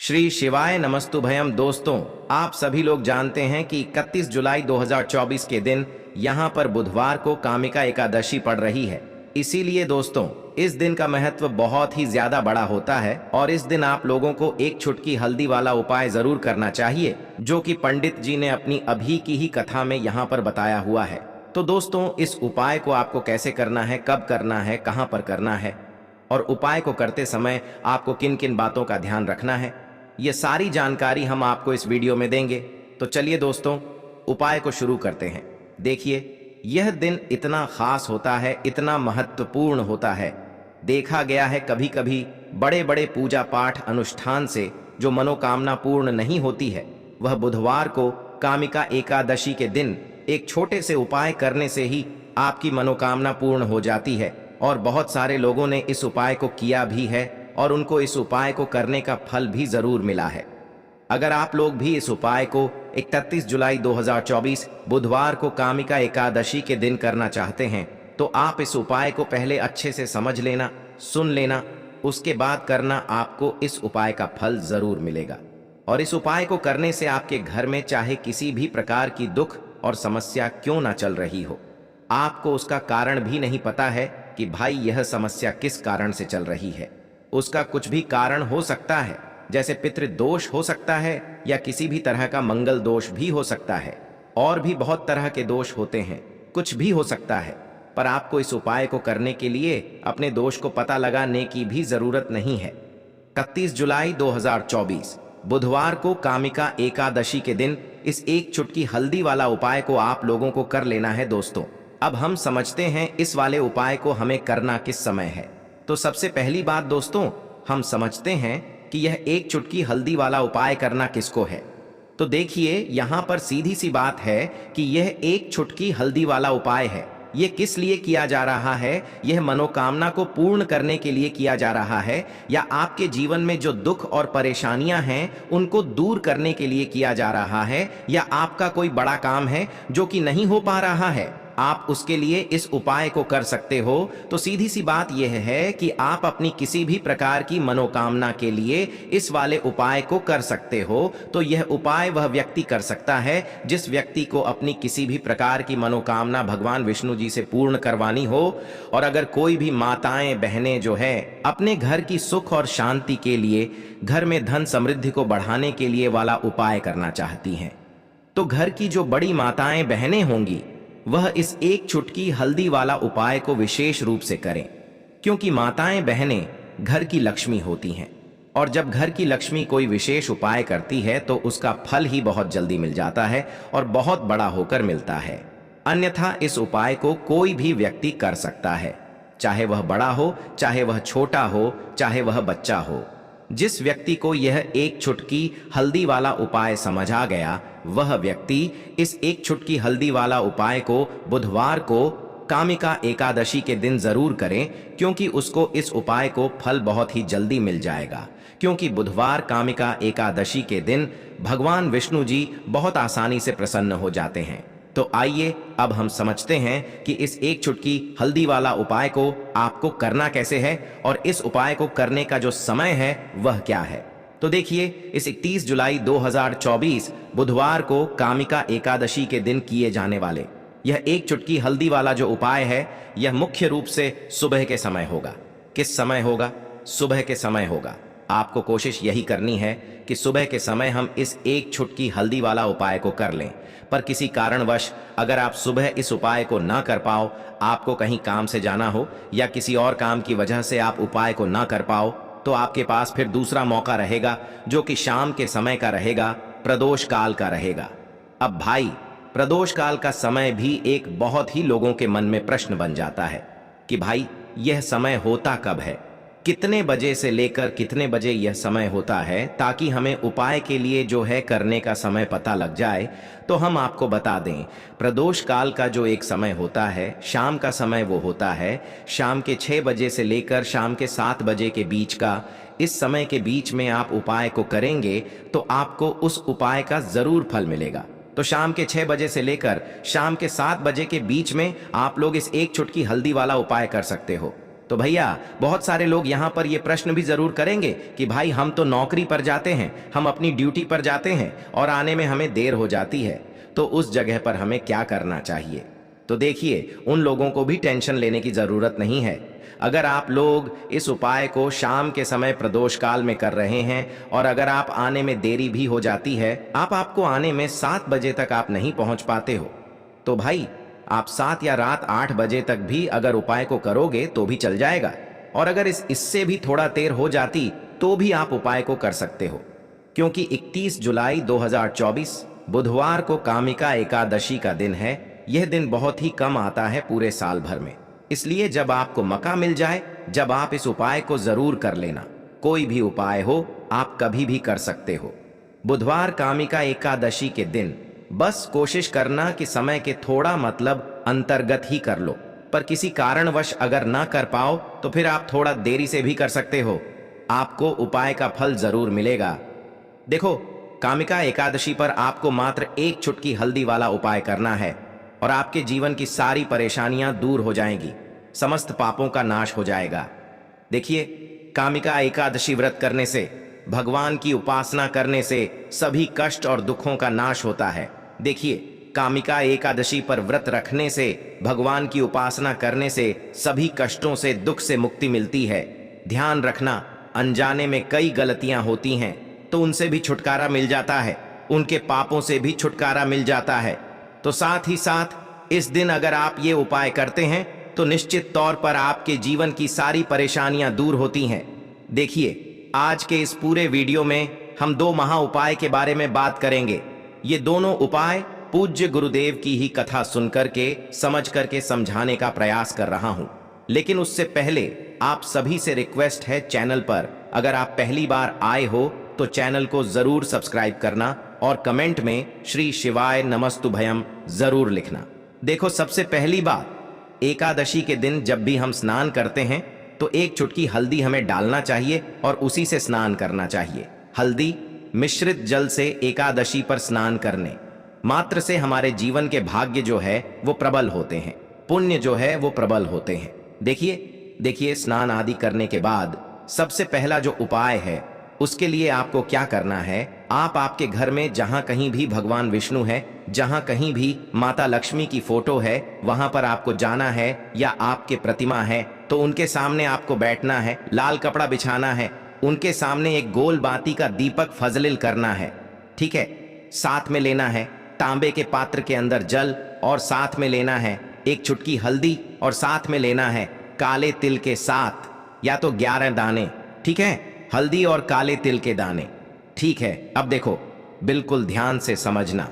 श्री शिवाय नमस्तुभयम। दोस्तों, आप सभी लोग जानते हैं कि 31 जुलाई 2024 के दिन यहाँ पर बुधवार को कामिका एकादशी पड़ रही है। इसीलिए दोस्तों, इस दिन का महत्व बहुत ही ज्यादा बड़ा होता है और इस दिन आप लोगों को एक चुटकी हल्दी वाला उपाय जरूर करना चाहिए, जो कि पंडित जी ने अपनी अभी की ही कथा में यहाँ पर बताया हुआ है। तो दोस्तों, इस उपाय को आपको कैसे करना है, कब करना है, कहाँ पर करना है और उपाय को करते समय आपको किन किन बातों का ध्यान रखना है, ये सारी जानकारी हम आपको इस वीडियो में देंगे। तो चलिए दोस्तों, उपाय को शुरू करते हैं। देखिए, यह दिन इतना खास होता है, इतना महत्वपूर्ण होता है। देखा गया है कभी कभी बड़े बड़े पूजा पाठ अनुष्ठान से जो मनोकामना पूर्ण नहीं होती है, वह बुधवार को कामिका एकादशी के दिन एक छोटे से उपाय करने से ही आपकी मनोकामना पूर्ण हो जाती है। और बहुत सारे लोगों ने इस उपाय को किया भी है और उनको इस उपाय को करने का फल भी जरूर मिला है। अगर आप लोग भी इस उपाय को 31 जुलाई 2024 बुधवार को कामिका एकादशी के दिन करना चाहते हैं, तो आप इस उपाय को पहले अच्छे से समझ लेना, सुन लेना, उसके बाद करना। आपको इस उपाय का फल जरूर मिलेगा। और इस उपाय को करने से आपके घर में चाहे किसी भी प्रकार की दुख और समस्या क्यों ना चल रही हो, आपको उसका कारण भी नहीं पता है कि भाई यह समस्या किस कारण से चल रही है। उसका कुछ भी कारण हो सकता है, जैसे पितृदोष हो सकता है या किसी भी तरह का मंगल दोष भी हो सकता है, और भी बहुत तरह के दोष होते हैं, कुछ भी हो सकता है। पर आपको इस उपाय को करने के लिए अपने दोष को पता लगाने की भी जरूरत नहीं है। 31 जुलाई 2024 बुधवार को कामिका एकादशी के दिन इस एक चुटकी हल्दी वाला उपाय को आप लोगों को कर लेना है। दोस्तों, अब हम समझते हैं इस वाले उपाय को हमें करना किस समय है। तो सबसे पहली बात दोस्तों, हम समझते हैं कि यह एक चुटकी हल्दी वाला उपाय करना किसको है। तो देखिए, यहाँ पर सीधी सी बात है कि यह एक चुटकी हल्दी वाला उपाय है। यह किस लिए किया जा रहा है? यह मनोकामना को पूर्ण करने के लिए किया जा रहा है, या आपके जीवन में जो दुख और परेशानियां हैं उनको दूर करने के लिए किया जा रहा है, या आपका कोई बड़ा काम है जो कि नहीं हो पा रहा है, आप उसके लिए इस उपाय को कर सकते हो। तो सीधी सी बात यह है कि आप अपनी किसी भी प्रकार की मनोकामना के लिए इस वाले उपाय को कर सकते हो। तो यह उपाय वह व्यक्ति कर सकता है जिस व्यक्ति को अपनी किसी भी प्रकार की मनोकामना भगवान विष्णु जी से पूर्ण करवानी हो। और अगर कोई भी माताएं बहनें जो है अपने घर की सुख और शांति के लिए, घर में धन समृद्धि को बढ़ाने के लिए वाला उपाय करना चाहती हैं, तो घर की जो बड़ी माताएं बहनें होंगी वह इस एक चुटकी हल्दी वाला उपाय को विशेष रूप से करें, क्योंकि माताएं बहनें घर की लक्ष्मी होती हैं। और जब घर की लक्ष्मी कोई विशेष उपाय करती है तो उसका फल ही बहुत जल्दी मिल जाता है और बहुत बड़ा होकर मिलता है। अन्यथा इस उपाय को कोई भी व्यक्ति कर सकता है, चाहे वह बड़ा हो, चाहे वह छोटा हो, चाहे वह बच्चा हो। जिस व्यक्ति को यह एक चुटकी हल्दी वाला उपाय समझ आ गया, वह व्यक्ति इस एक चुटकी हल्दी वाला उपाय को बुधवार को कामिका एकादशी के दिन जरूर करें, क्योंकि उसको इस उपाय को फल बहुत ही जल्दी मिल जाएगा। क्योंकि बुधवार कामिका एकादशी के दिन भगवान विष्णु जी बहुत आसानी से प्रसन्न हो जाते हैं। तो आइए अब हम समझते हैं कि इस एक चुटकी हल्दी वाला उपाय को आपको करना कैसे है और इस उपाय को करने का जो समय है वह क्या है। तो देखिए, इस 31 जुलाई 2024 बुधवार को कामिका एकादशी के दिन किए जाने वाले यह एक चुटकी हल्दी वाला जो उपाय है, यह मुख्य रूप से सुबह के समय होगा। किस समय होगा? सुबह के समय होगा। आपको कोशिश यही करनी है कि सुबह के समय हम इस एक चुटकी हल्दी वाला उपाय को कर लें। पर किसी कारणवश अगर आप सुबह इस उपाय को ना कर पाओ, आपको कहीं काम से जाना हो या किसी और काम की वजह से आप उपाय को ना कर पाओ, तो आपके पास फिर दूसरा मौका रहेगा, जो कि शाम के समय का रहेगा, प्रदोष काल का रहेगा। अब भाई, प्रदोष काल का समय भी एक बहुत ही लोगों के मन में प्रश्न बन जाता है कि भाई यह समय होता कब है, कितने बजे से लेकर कितने बजे यह समय होता है, ताकि हमें उपाय के लिए जो है करने का समय पता लग जाए। तो हम आपको बता दें, प्रदोष काल का जो एक समय होता है, शाम का समय वो होता है शाम के 6 बजे से लेकर शाम के 7 बजे के बीच का। इस समय के बीच में आप उपाय को करेंगे तो आपको उस उपाय का जरूर फल मिलेगा। तो शाम के 6 बजे से लेकर शाम के 7 बजे के बीच में आप लोग इस एक चुटकी हल्दी वाला उपाय कर सकते हो। तो भैया बहुत सारे लोग यहाँ पर ये प्रश्न भी जरूर करेंगे कि भाई हम तो नौकरी पर जाते हैं, हम अपनी ड्यूटी पर जाते हैं और आने में हमें देर हो जाती है, तो उस जगह पर हमें क्या करना चाहिए। तो देखिए, उन लोगों को भी टेंशन लेने की जरूरत नहीं है। अगर आप लोग इस उपाय को शाम के समय प्रदोष काल में कर रहे हैं और अगर आप आने में देरी भी हो जाती है, आपको आने में 7 बजे तक आप नहीं पहुंच पाते हो, तो भाई आप 7 या रात 8 बजे तक भी अगर उपाय को करोगे तो भी चल जाएगा। और अगर इससे भी थोड़ा देर हो जाती तो भी आप उपाय को कर सकते हो, क्योंकि 31 जुलाई 2024 बुधवार को कामिका एकादशी का दिन है। यह दिन बहुत ही कम आता है पूरे साल भर में, इसलिए जब आपको मौका मिल जाए, जब आप इस उपाय को जरूर कर लेना। कोई भी उपाय हो, आप कभी भी कर सकते हो। बुधवार कामिका एकादशी के दिन बस कोशिश करना कि समय के थोड़ा मतलब अंतर्गत ही कर लो, पर किसी कारणवश अगर ना कर पाओ तो फिर आप थोड़ा देरी से भी कर सकते हो, आपको उपाय का फल जरूर मिलेगा। देखो, कामिका एकादशी पर आपको मात्र एक चुटकी हल्दी वाला उपाय करना है और आपके जीवन की सारी परेशानियां दूर हो जाएंगी, समस्त पापों का नाश हो जाएगा। देखिए, कामिका एकादशी व्रत करने से, भगवान की उपासना करने से सभी कष्ट और दुखों का नाश होता है। देखिए, कामिका एकादशी पर व्रत रखने से, भगवान की उपासना करने से सभी कष्टों से, दुख से मुक्ति मिलती है। ध्यान रखना, अनजाने में कई गलतियां होती हैं तो उनसे भी छुटकारा मिल जाता है, उनके पापों से भी छुटकारा मिल जाता है। तो साथ ही साथ इस दिन अगर आप ये उपाय करते हैं तो निश्चित तौर पर आपके जीवन की सारी परेशानियां दूर होती हैं। देखिए, आज के इस पूरे वीडियो में हम 2 महा उपाय के बारे में बात करेंगे। ये दोनों उपाय पूज्य गुरुदेव की ही कथा सुनकर के, समझ करके समझाने का प्रयास कर रहा हूं। लेकिन उससे पहले आप सभी से रिक्वेस्ट है, चैनल पर अगर आप पहली बार आए हो तो चैनल को जरूर सब्सक्राइब करना और कमेंट में श्री शिवाय नमस्तुभयम जरूर लिखना। देखो, सबसे पहली बात, एकादशी के दिन जब भी हम स्नान करते हैं तो एक चुटकी हल्दी हमें डालना चाहिए और उसी से स्नान करना चाहिए। हल्दी मिश्रित जल से एकादशी पर स्नान करने मात्र से हमारे जीवन के भाग्य जो है वो प्रबल होते हैं, पुण्य जो है वो प्रबल होते हैं। देखिए, स्नान आदि करने के बाद सबसे पहला जो उपाय है, उसके लिए आपको क्या करना है, आप आपके घर में जहां कहीं भी भगवान विष्णु है, जहां कहीं भी माता लक्ष्मी की फोटो है, वहां पर आपको जाना है, या आपके प्रतिमा है तो उनके सामने आपको बैठना है, लाल कपड़ा बिछाना है, उनके सामने एक गोल बाती का दीपक फजलिल करना है। ठीक है, साथ में लेना है तांबे के पात्र के अंदर जल और साथ में लेना है एक चुटकी हल्दी और साथ में लेना है काले तिल के 7 या तो 11 दाने। ठीक है, हल्दी और काले तिल के दाने। ठीक है, अब देखो, बिल्कुल ध्यान से समझना।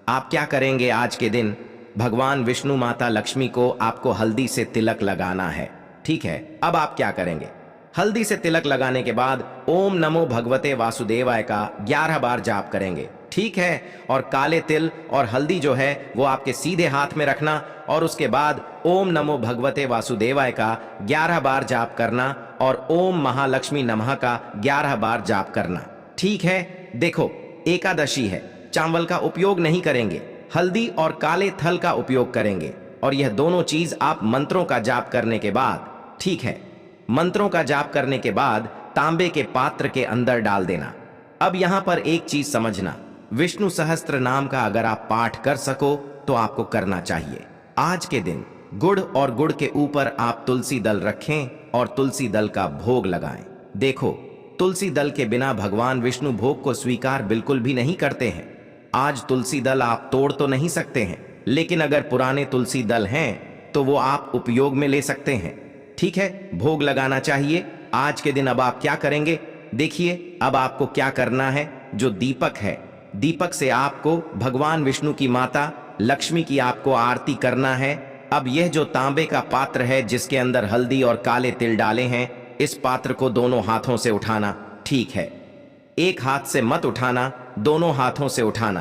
आप क्या करेंगे, आज के दिन भगवान विष्णु माता लक्ष्मी को आपको हल्दी से तिलक लगाना है। ठीक है, अब आप क्या करेंगे, हल्दी से तिलक लगाने के बाद ओम नमो भगवते वासुदेवाय का 11 बार जाप करेंगे। ठीक है, और काले तिल और हल्दी जो है वो आपके सीधे हाथ में रखना और उसके बाद ओम नमो भगवते वासुदेवाय का 11 बार जाप करना और ओम महालक्ष्मी नमः का 11 बार जाप करना। ठीक है, देखो, एकादशी है, चावल का उपयोग नहीं करेंगे, हल्दी और काले थल का उपयोग करेंगे और यह दोनों चीज आप मंत्रों का जाप करने के बाद, ठीक है, मंत्रों का जाप करने के बाद तांबे के पात्र के अंदर डाल देना। अब यहां पर एक चीज समझना, विष्णु सहस्त्र नाम का अगर आप पाठ कर सको तो आपको करना चाहिए। आज के दिन गुड़ और गुड़ के ऊपर आप तुलसी दल रखें और तुलसी दल का भोग लगाएं। देखो, तुलसी दल के बिना भगवान विष्णु भोग को स्वीकार बिल्कुल भी नहीं करते हैं। आज तुलसी दल आप तोड़ तो नहीं सकते हैं, लेकिन अगर पुराने तुलसी दल हैं तो वो आप उपयोग में ले सकते हैं। ठीक है, भोग लगाना चाहिए आज के दिन। अब आप क्या करेंगे, देखिए, अब आपको क्या करना है, जो दीपक है, दीपक से आपको भगवान विष्णु की माता लक्ष्मी की आपको आरती करना है। अब यह जो तांबे का पात्र है जिसके अंदर हल्दी और काले तिल डाले हैं, इस पात्र को दोनों हाथों से उठाना। ठीक है, एक हाथ से मत उठाना, दोनों हाथों से उठाना,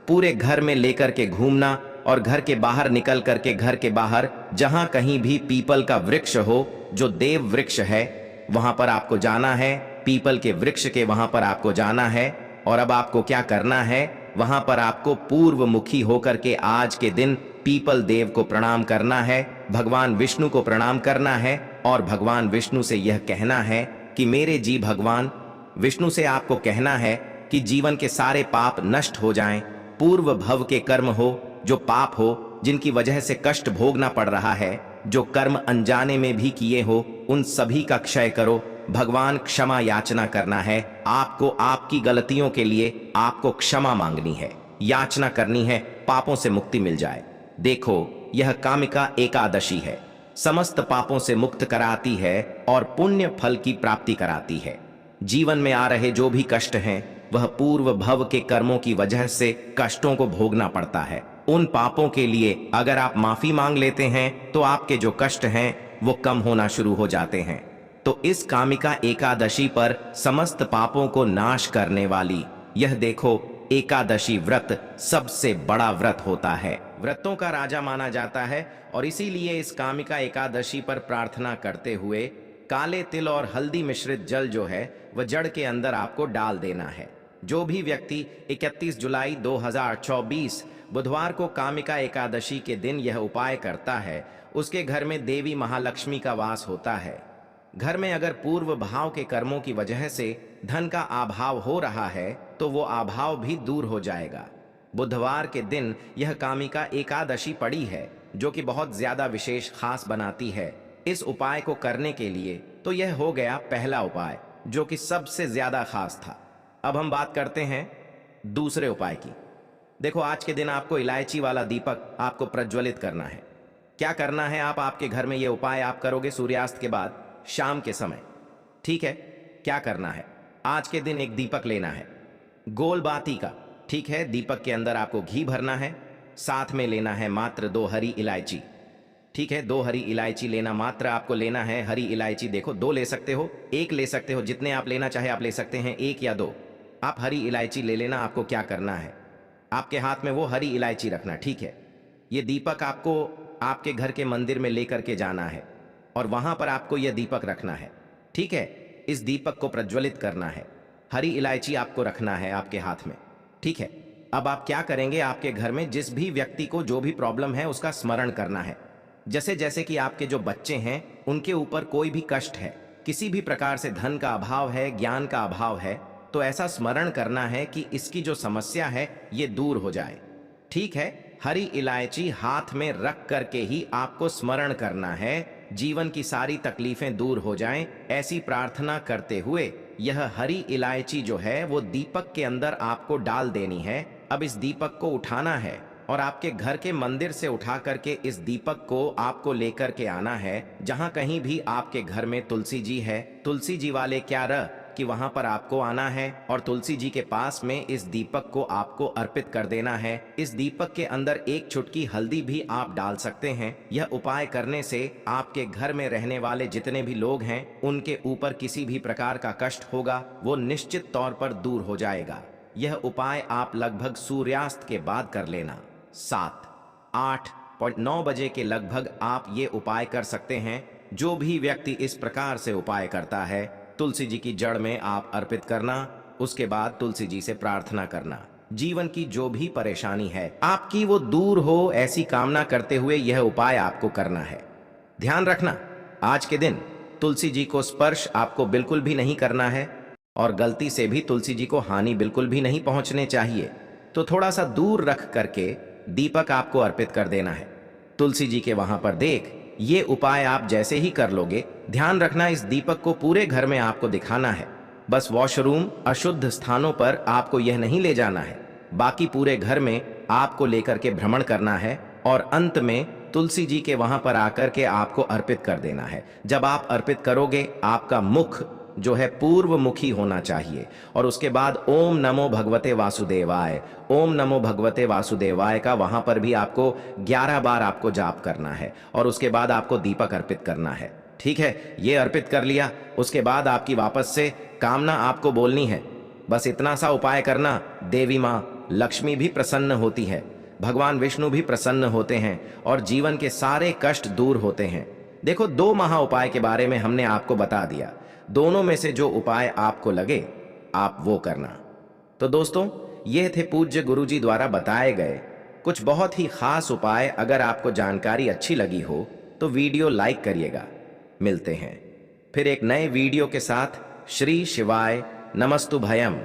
पूरे घर में लेकर के घूमना और घर के बाहर निकल करके घर के बाहर जहां कहीं भी पीपल का वृक्ष हो, जो देव वृक्ष है, वहां पर आपको जाना है, पीपल के वृक्ष के वहां पर आपको जाना है। और अब आपको क्या करना है, वहां पर आपको पूर्व मुखी होकर के आज के दिन पीपल देव को प्रणाम करना है, भगवान विष्णु को प्रणाम करना है और भगवान विष्णु से यह कहना है कि मेरे जी भगवान विष्णु से आपको कहना है कि जीवन के सारे पाप नष्ट हो जाएं, पूर्व भव के कर्म हो, जो पाप हो, जिनकी वजह से कष्ट भोगना पड़ रहा है, जो कर्म अनजाने में भी किए हो, उन सभी का क्षय करो। भगवान क्षमा याचना करना है आपको, आपकी गलतियों के लिए आपको क्षमा मांगनी है, याचना करनी है, पापों से मुक्ति मिल जाए। देखो, यह कामिका एकादशी है, समस्त पापों से मुक्त कराती है और पुण्य फल की प्राप्ति कराती है। जीवन में आ रहे जो भी कष्ट हैं, वह पूर्व भव के कर्मों की वजह से कष्टों को भोगना पड़ता है। उन पापों के लिए अगर आप माफी मांग लेते हैं तो आपके जो कष्ट हैं वो कम होना शुरू हो जाते हैं। तो इस कामिका एकादशी पर समस्त पापों को नाश करने वाली यह देखो एकादशी व्रत सबसे बड़ा व्रत होता है, व्रतों का राजा माना जाता है। और इसीलिए इस कामिका एकादशी पर प्रार्थना करते हुए काले तिल और हल्दी मिश्रित जल जो है वह जड़ के अंदर आपको डाल देना है। जो भी व्यक्ति 31 जुलाई 2024 बुधवार को कामिका एकादशी के दिन यह उपाय करता है, उसके घर में देवी महालक्ष्मी का वास होता है। घर में अगर पूर्व भाव के कर्मों की वजह से धन का अभाव हो रहा है तो वो अभाव भी दूर हो जाएगा। बुधवार के दिन यह कामिका एकादशी पड़ी है, जो कि बहुत ज्यादा विशेष खास बनाती है इस उपाय को करने के लिए। तो यह हो गया पहला उपाय जो कि सबसे ज्यादा खास था। अब हम बात करते हैं दूसरे उपाय की। देखो, आज के दिन आपको इलायची वाला दीपक आपको प्रज्वलित करना है। क्या करना है, आप आपके घर में यह उपाय आप करोगे सूर्यास्त के बाद शाम के समय, ठीक है। क्या करना है, आज के दिन एक दीपक लेना है गोल बाती का, ठीक है। दीपक के अंदर आपको घी भरना है, साथ में लेना है मात्र 2 हरी इलायची, ठीक है। 2 हरी इलायची लेना, मात्र आपको लेना है हरी इलायची। देखो, 2 ले सकते हो, 1 ले सकते हो, जितने आप लेना चाहे आप ले सकते हैं, 1 या 2 आप हरी इलायची ले लेना। आपको क्या करना है, आपके हाथ में वो हरी इलायची रखना, ठीक है। ये दीपक आपको आपके घर के मंदिर में लेकर के जाना है और वहां पर आपको यह दीपक रखना है, ठीक है। इस दीपक को प्रज्वलित करना है, हरी इलायची आपको रखना है आपके हाथ में, ठीक है। अब आप क्या करेंगे, आपके घर में जिस भी व्यक्ति को जो भी प्रॉब्लम है उसका स्मरण करना है। जैसे जैसे कि आपके जो बच्चे हैं उनके ऊपर कोई भी कष्ट है, किसी भी प्रकार से धन का अभाव है, ज्ञान का अभाव है, तो ऐसा स्मरण करना है कि इसकी जो समस्या है ये दूर हो जाए, ठीक है। हरी इलायची हाथ में रख करके ही आपको स्मरण करना है, जीवन की सारी तकलीफें दूर हो जाएं, ऐसी प्रार्थना करते हुए यह हरी इलायची जो है वो दीपक के अंदर आपको डाल देनी है। अब इस दीपक को उठाना है और आपके घर के मंदिर से उठा करके इस दीपक को आपको लेकर के आना है। जहां कहीं भी आपके घर में तुलसी जी है, तुलसी जी वाले क्या रह कि वहां पर आपको आना है और तुलसी जी के पास में इस दीपक को आपको अर्पित कर देना है। इस दीपक के अंदर एक चुटकी हल्दी भी आप डाल सकते हैं। यह उपाय करने से आपके घर में रहने वाले जितने भी लोग हैं उनके ऊपर किसी भी प्रकार का कष्ट होगा वो निश्चित तौर पर दूर हो जाएगा। यह उपाय आप लगभग सूर्यास्त के बाद कर लेना, 7-8-9 बजे के लगभग आप ये उपाय कर सकते हैं। जो भी व्यक्ति इस प्रकार से उपाय करता है, तुलसी जी की जड़ में आप अर्पित करना, उसके बाद तुलसी जी से प्रार्थना करना, जीवन की जो भी परेशानी है आपकी वो दूर हो, ऐसी कामना करते हुए यह उपाय आपको करना है। ध्यान रखना, आज के दिन तुलसी जी को स्पर्श आपको बिल्कुल भी नहीं करना है और गलती से भी तुलसी जी को हानि बिल्कुल भी नहीं पहुंचने चाहिए। तो थोड़ा सा दूर रख करके दीपक आपको अर्पित कर देना है तुलसी जी के वहां पर। देख, ये उपाय आप जैसे ही कर लोगे, ध्यान रखना इस दीपक को पूरे घर में आपको दिखाना है। बस वॉशरूम, अशुद्ध स्थानों पर आपको यह नहीं ले जाना है, बाकी पूरे घर में आपको लेकर के भ्रमण करना है और अंत में तुलसी जी के वहां पर आकर के आपको अर्पित कर देना है। जब आप अर्पित करोगे, आपका मुख जो है पूर्व मुखी होना चाहिए और उसके बाद ओम नमो भगवते वासुदेवाय, ओम नमो भगवते वासुदेवाय का वहां पर भी आपको 11 बार आपको जाप करना है और उसके बाद आपको दीपक अर्पित करना है, ठीक है। ये अर्पित कर लिया, उसके बाद आपकी वापस से कामना आपको बोलनी है। बस इतना सा उपाय करना, देवी माँ लक्ष्मी भी प्रसन्न होती है, भगवान विष्णु भी प्रसन्न होते हैं और जीवन के सारे कष्ट दूर होते हैं। देखो, 2 महा उपाय के बारे में हमने आपको बता दिया, दोनों में से जो उपाय आपको लगे आप वो करना। तो दोस्तों, ये थे पूज्य गुरुजी द्वारा बताए गए कुछ बहुत ही खास उपाय। अगर आपको जानकारी अच्छी लगी हो तो वीडियो लाइक करिएगा, मिलते हैं फिर एक नए वीडियो के साथ। श्री शिवाय नमस्तु भयम।